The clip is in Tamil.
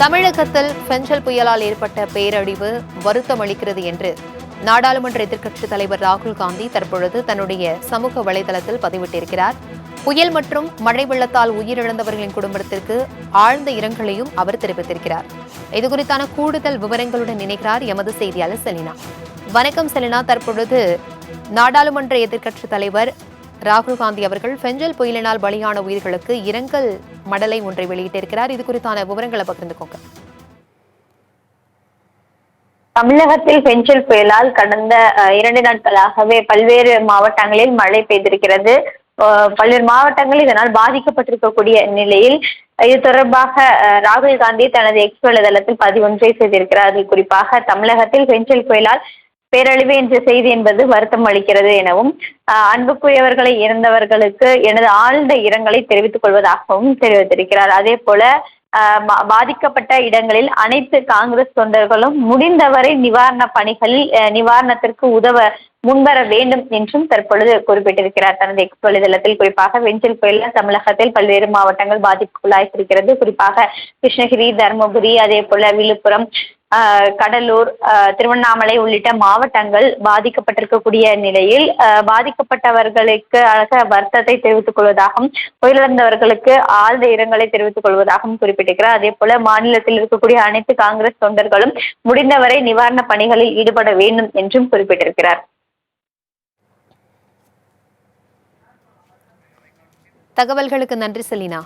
தமிழகத்தில் பெஞ்சல் புயலால் ஏற்பட்ட பேரழிவு வருத்தம் அளிக்கிறது என்று நாடாளுமன்ற எதிர்க்கட்சித் தலைவர் ராகுல் காந்தி தற்பொழுது தன்னுடைய சமூக வலைதளத்தில் பதிவிட்டிருக்கிறார். புயல் மற்றும் மழை வெள்ளத்தால் உயிரிழந்தவர்களின் குடும்பத்திற்கு ஆழ்ந்த இரங்கலையும் அவர் தெரிவித்திருக்கிறார். இதுகுறித்தான கூடுதல் விவரங்களுடன் இணைகிறார் எமது செய்தியாளர் செலினா. வணக்கம் செலினா. தற்பொழுது நாடாளுமன்ற எதிர்க்கட்சித் தலைவர் ராகுல் காந்தி அவர்கள் பெஞ்சல் புயலினால் பலியான உயிர்களுக்கு இரங்கல் மடலை ஒன்றை வெளியிட்டிருக்கிறார். இது குறித்தான விவரங்களை பகிர்ந்துக்கோங்க. தமிழகத்தில் பெஞ்சல் புயலால் கடந்த 2 நாட்களாகவே பல்வேறு மாவட்டங்களில் மழை பெய்திருக்கிறது. பல்வேறு மாவட்டங்கள் இதனால் பாதிக்கப்பட்டிருக்கக்கூடிய நிலையில் இது தொடர்பாக ராகுல் காந்தி தனது எக்ஸ் வலைதளத்தில் பதிவொன்றை செய்திருக்கிறார். அதில் குறிப்பாக தமிழகத்தில் பெஞ்சல் புயலால் பேரழிவு என்ற செய்தி என்பது வருத்தம் அளிக்கிறது எனவும், அன்புக்குரியவர்களை இறந்தவர்களுக்கு எனது ஆழ்ந்த இரங்கலை தெரிவித்துக் கொள்வதாகவும் தெரிவித்திருக்கிறார். அதே போல பாதிக்கப்பட்ட இடங்களில் அனைத்து காங்கிரஸ் தொண்டர்களும் முடிந்தவரை நிவாரண பணிகளில் நிவாரணத்திற்கு உதவ முன்வர வேண்டும் என்றும் தற்பொழுது குறிப்பிட்டிருக்கிறார் தனது எக்ஸ் வலைதளத்தில். குறிப்பாக பெஞ்சல் புயலால் தமிழகத்தில் பல்வேறு மாவட்டங்கள் பாதிப்புக்குள்ளாயிருக்கிறது. குறிப்பாக கிருஷ்ணகிரி, தருமபுரி, அதே போல விழுப்புரம், கடலூர், திருவண்ணாமலை உள்ளிட்ட மாவட்டங்கள் பாதிக்கப்பட்டிருக்கக்கூடிய நிலையில் பாதிக்கப்பட்டவர்களுக்கு வருத்தத்தை தெரிவித்துக் கொள்வதாகவும், உயிரிழந்தவர்களுக்கு ஆழ்ந்த இரங்கலை தெரிவித்துக் கொள்வதாகவும் குறிப்பிட்டிருக்கிறார். அதே போல மாநிலத்தில் இருக்கக்கூடிய அனைத்து காங்கிரஸ் தொண்டர்களும் முடிந்தவரை நிவாரண பணிகளில் ஈடுபட வேண்டும் என்றும் குறிப்பிட்டிருக்கிறார். தகவல்களுக்கு நன்றி செலினா.